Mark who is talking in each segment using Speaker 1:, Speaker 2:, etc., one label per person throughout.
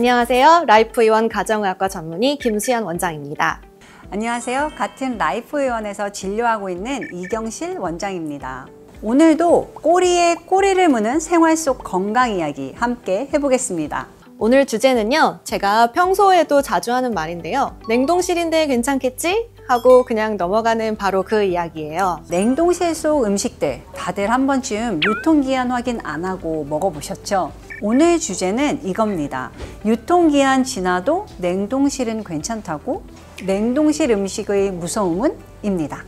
Speaker 1: 안녕하세요. 라이프의원 가정의학과 전문의 김수연 원장입니다.
Speaker 2: 안녕하세요. 같은 라이프의원에서 진료하고 있는 이경실 원장입니다. 오늘도 꼬리에 꼬리를 무는 생활 속 건강 이야기 함께 해보겠습니다.
Speaker 1: 오늘 주제는요, 제가 평소에도 자주 하는 말인데요. 냉동실인데 괜찮겠지? 하고 그냥 넘어가는 바로 그 이야기예요.
Speaker 2: 냉동실 속 음식들 다들 한 번쯤 유통기한 확인 안 하고 먹어보셨죠? 오늘 주제는 이겁니다. 유통기한 지나도 냉동실은 괜찮다고? 냉동실 음식의 무서움은? 입니다.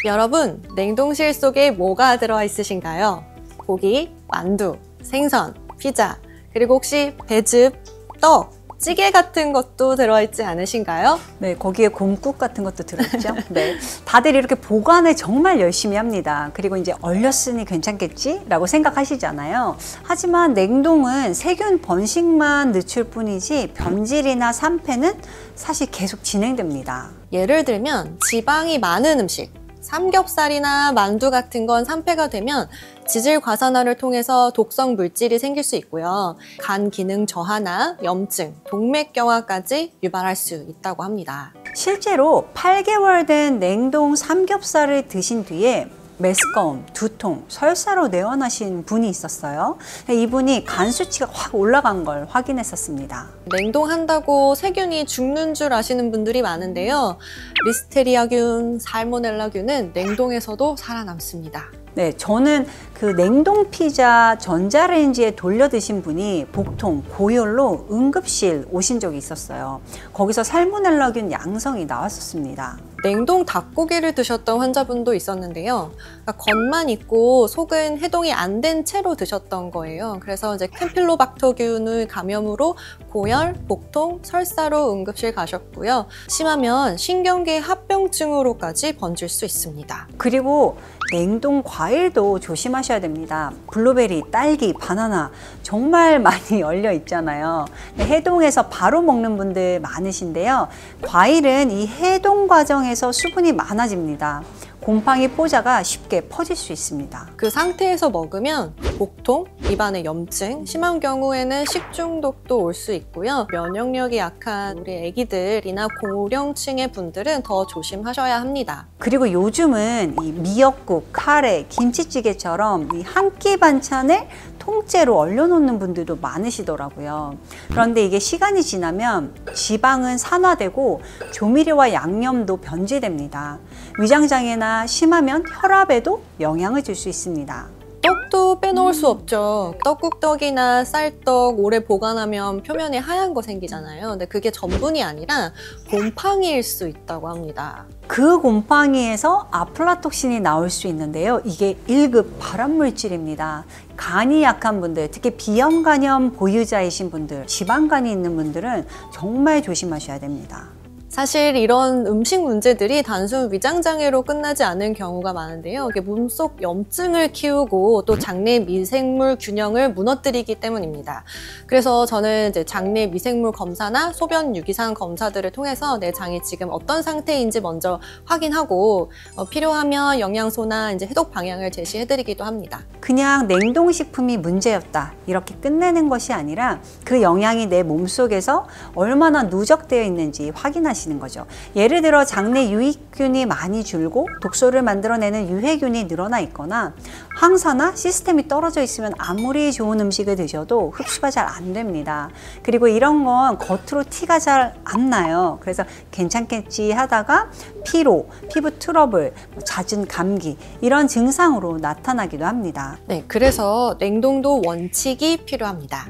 Speaker 1: 여러분, 냉동실 속에 뭐가 들어와 있으신가요? 고기, 만두, 생선, 피자, 그리고 혹시 배즙, 떡, 찌개 같은 것도 들어있지 않으신가요?
Speaker 2: 네, 거기에 곰국 같은 것도 들어있죠. 네, 다들 이렇게 보관을 정말 열심히 합니다. 그리고 이제 얼렸으니 괜찮겠지? 라고 생각하시잖아요. 하지만 냉동은 세균 번식만 늦출 뿐이지 변질이나 산패는 사실 계속 진행됩니다.
Speaker 1: 예를 들면 지방이 많은 음식, 삼겹살이나 만두 같은 건 산패가 되면 지질 과산화를 통해서 독성 물질이 생길 수 있고요. 간 기능 저하나 염증, 동맥경화까지 유발할 수 있다고 합니다.
Speaker 2: 실제로 8개월 된 냉동 삼겹살을 드신 뒤에 메스꺼움, 두통, 설사로 내원하신 분이 있었어요. 이분이 간 수치가 확 올라간 걸 확인했었습니다.
Speaker 1: 냉동한다고 세균이 죽는 줄 아시는 분들이 많은데요. 리스테리아균, 살모넬라균은 냉동에서도 살아남습니다.
Speaker 2: 네, 저는 그 냉동 피자 전자레인지에 돌려 드신 분이 복통, 고열로 응급실 오신 적이 있었어요. 거기서 살모넬라균 양성이 나왔었습니다.
Speaker 1: 냉동 닭고기를 드셨던 환자분도 있었는데요. 그러니까 겉만 있고 속은 해동이 안 된 채로 드셨던 거예요. 그래서 이제 캠필로박터균의 감염으로 고열, 복통, 설사로 응급실 가셨고요. 심하면 신경계 합병증으로까지 번질 수 있습니다.
Speaker 2: 그리고 냉동 과일도 조심하셔야 됩니다. 블루베리, 딸기, 바나나 정말 많이 열려 있잖아요. 해동해서 바로 먹는 분들 많으신데요. 과일은 이 해동 과정에서 수분이 많아집니다. 곰팡이 포자가 쉽게 퍼질 수 있습니다.
Speaker 1: 그 상태에서 먹으면 복통, 입안에 염증, 심한 경우에는 식중독도 올 수 있고요. 면역력이 약한 우리 아기들이나 고령층의 분들은 더 조심하셔야 합니다.
Speaker 2: 그리고 요즘은 이 미역국, 카레, 김치찌개처럼 이 한 끼 반찬을 통째로 얼려놓는 분들도 많으시더라고요. 그런데 이게 시간이 지나면 지방은 산화되고 조미료와 양념도 변질됩니다. 위장장애나 심하면 혈압에도 영향을 줄 수 있습니다.
Speaker 1: 떡도 빼놓을 수 없죠. 떡국떡이나 쌀떡 오래 보관하면 표면에 하얀 거 생기잖아요. 근데 그게 전분이 아니라 곰팡이일 수 있다고 합니다.
Speaker 2: 그 곰팡이에서 아플라톡신이 나올 수 있는데요. 이게 1급 발암물질입니다. 간이 약한 분들, 특히 비염 간염 보유자이신 분들, 지방간이 있는 분들은 정말 조심하셔야 됩니다.
Speaker 1: 사실 이런 음식 문제들이 단순 위장장애로 끝나지 않은 경우가 많은데요. 이게 몸속 염증을 키우고 또 장내 미생물 균형을 무너뜨리기 때문입니다. 그래서 저는 이제 장내 미생물 검사나 소변 유기산 검사들을 통해서 내 장이 지금 어떤 상태인지 먼저 확인하고 필요하면 영양소나 이제 해독 방향을 제시해드리기도 합니다.
Speaker 2: 그냥 냉동식품이 문제였다 이렇게 끝내는 것이 아니라 그 영양이 내 몸속에서 얼마나 누적되어 있는지 확인하시는 거죠. 예를 들어 장내 유익균이 많이 줄고 독소를 만들어내는 유해균이 늘어나 있거나 항산화 시스템이 떨어져 있으면 아무리 좋은 음식을 드셔도 흡수가 잘 안 됩니다. 그리고 이런 건 겉으로 티가 잘 안 나요. 그래서 괜찮겠지 하다가 피로, 피부 트러블, 잦은 감기 이런 증상으로 나타나기도 합니다.
Speaker 1: 네, 그래서 냉동도 원칙이 필요합니다.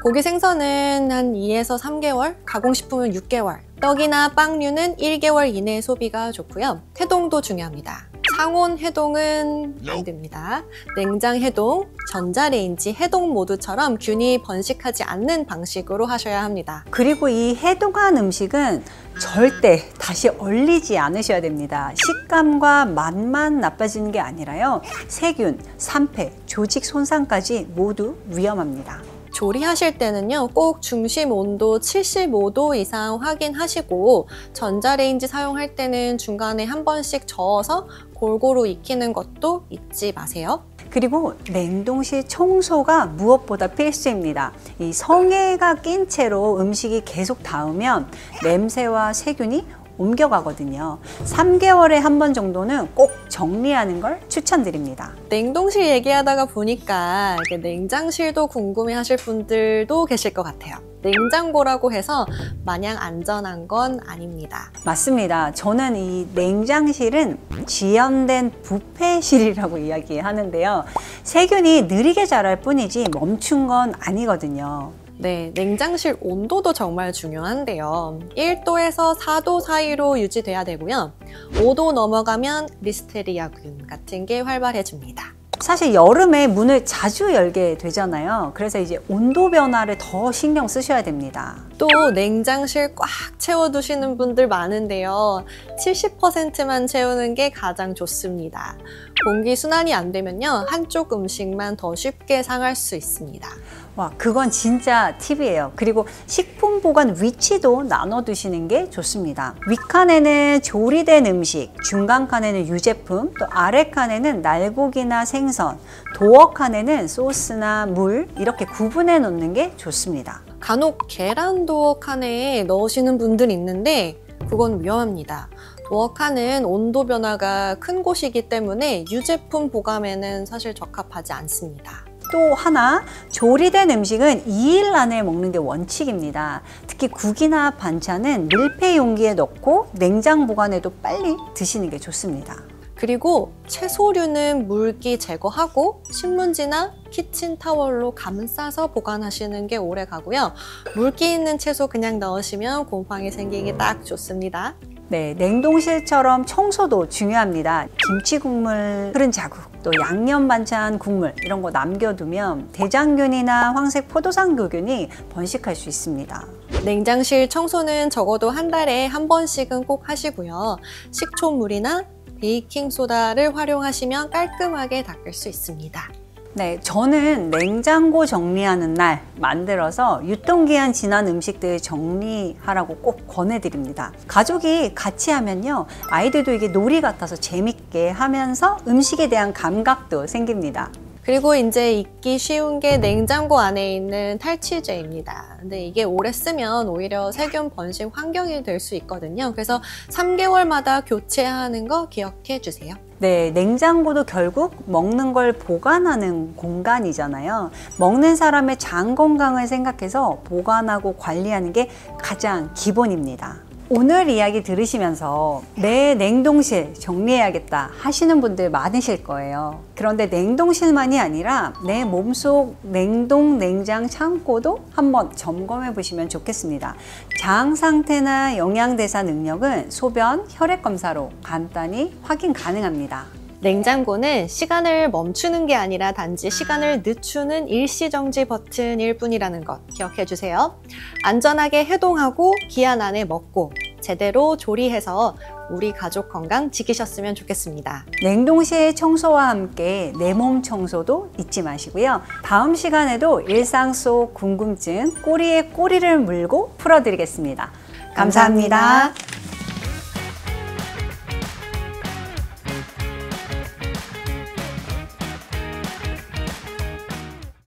Speaker 1: 고기 생선은 한 2에서 3개월, 가공식품은 6개월, 떡이나 빵류는 1개월 이내 소비가 좋고요. 해동도 중요합니다. 상온 해동은 안 됩니다. 냉장 해동, 전자레인지 해동 모드처럼 균이 번식하지 않는 방식으로 하셔야 합니다.
Speaker 2: 그리고 이 해동한 음식은 절대 다시 얼리지 않으셔야 됩니다. 식감과 맛만 나빠지는 게 아니라요. 세균, 산패, 조직 손상까지 모두 위험합니다.
Speaker 1: 조리하실 때는요, 꼭 중심 온도 75도 이상 확인하시고 전자레인지 사용할 때는 중간에 한 번씩 저어서 골고루 익히는 것도 잊지 마세요.
Speaker 2: 그리고 냉동실 청소가 무엇보다 필수입니다. 이 성에가 낀 채로 음식이 계속 닿으면 냄새와 세균이 옮겨가거든요. 3개월에 한 번 정도는 꼭 정리하는 걸 추천드립니다.
Speaker 1: 냉동실 얘기하다가 보니까 이게 냉장실도 궁금해 하실 분들도 계실 것 같아요. 냉장고라고 해서 마냥 안전한 건 아닙니다.
Speaker 2: 맞습니다. 저는 이 냉장실은 지연된 부패실이라고 이야기하는데요. 세균이 느리게 자랄 뿐이지 멈춘 건 아니거든요.
Speaker 1: 네, 냉장실 온도도 정말 중요한데요. 1도에서 4도 사이로 유지돼야 되고요. 5도 넘어가면 리스테리아균 같은 게 활발해집니다.
Speaker 2: 사실 여름에 문을 자주 열게 되잖아요. 그래서 이제 온도 변화를 더 신경 쓰셔야 됩니다.
Speaker 1: 또 냉장실 꽉 채워두시는 분들 많은데요. 70%만 채우는 게 가장 좋습니다. 공기 순환이 안 되면요, 한쪽 음식만 더 쉽게 상할 수 있습니다.
Speaker 2: 와, 그건 진짜 팁이에요. 그리고 식품 보관 위치도 나눠 두시는 게 좋습니다. 윗칸에는 조리된 음식, 중간 칸에는 유제품, 또 아래 칸에는 날고기나 생선, 도어 칸에는 소스나 물, 이렇게 구분해 놓는 게 좋습니다.
Speaker 1: 간혹 계란 도어 칸에 넣으시는 분들이 있는데 그건 위험합니다. 도어 칸은 온도 변화가 큰 곳이기 때문에 유제품 보관에는 사실 적합하지 않습니다.
Speaker 2: 또 하나, 조리된 음식은 2일 안에 먹는 게 원칙입니다. 특히 국이나 반찬은 밀폐 용기에 넣고 냉장 보관해도 빨리 드시는 게 좋습니다.
Speaker 1: 그리고 채소류는 물기 제거하고 신문지나 키친타월로 감싸서 보관하시는 게 오래 가고요. 물기 있는 채소 그냥 넣으시면 곰팡이 생기기 딱 좋습니다.
Speaker 2: 네, 냉동실처럼 청소도 중요합니다. 김치 국물 흐른 자국, 또 양념 반찬 국물 이런 거 남겨두면 대장균이나 황색 포도상구균이 번식할 수 있습니다.
Speaker 1: 냉장실 청소는 적어도 한 달에 한 번씩은 꼭 하시고요. 식초물이나 베이킹소다를 활용하시면 깔끔하게 닦을 수 있습니다.
Speaker 2: 네, 저는 냉장고 정리하는 날 만들어서 유통기한 지난 음식들 정리하라고 꼭 권해드립니다. 가족이 같이 하면요, 아이들도 이게 놀이 같아서 재밌게 하면서 음식에 대한 감각도 생깁니다.
Speaker 1: 그리고 이제 잊기 쉬운 게 냉장고 안에 있는 탈취제입니다. 근데 이게 오래 쓰면 오히려 세균 번식 환경이 될 수 있거든요. 그래서 3개월마다 교체하는 거 기억해 주세요.
Speaker 2: 네, 냉장고도 결국 먹는 걸 보관하는 공간이잖아요. 먹는 사람의 장 건강을 생각해서 보관하고 관리하는 게 가장 기본입니다. 오늘 이야기 들으시면서 내 냉동실 정리해야겠다 하시는 분들 많으실 거예요. 그런데 냉동실만이 아니라 내 몸속 냉동, 냉장, 창고도 한번 점검해 보시면 좋겠습니다. 장 상태나 영양대사 능력은 소변, 혈액 검사로 간단히 확인 가능합니다.
Speaker 1: 냉장고는 시간을 멈추는 게 아니라 단지 시간을 늦추는 일시정지 버튼일 뿐이라는 것 기억해 주세요. 안전하게 해동하고 기한 안에 먹고 제대로 조리해서 우리 가족 건강 지키셨으면 좋겠습니다.
Speaker 2: 냉동실 청소와 함께 내 몸 청소도 잊지 마시고요. 다음 시간에도 일상 속 궁금증 꼬리에 꼬리를 물고 풀어드리겠습니다. 감사합니다.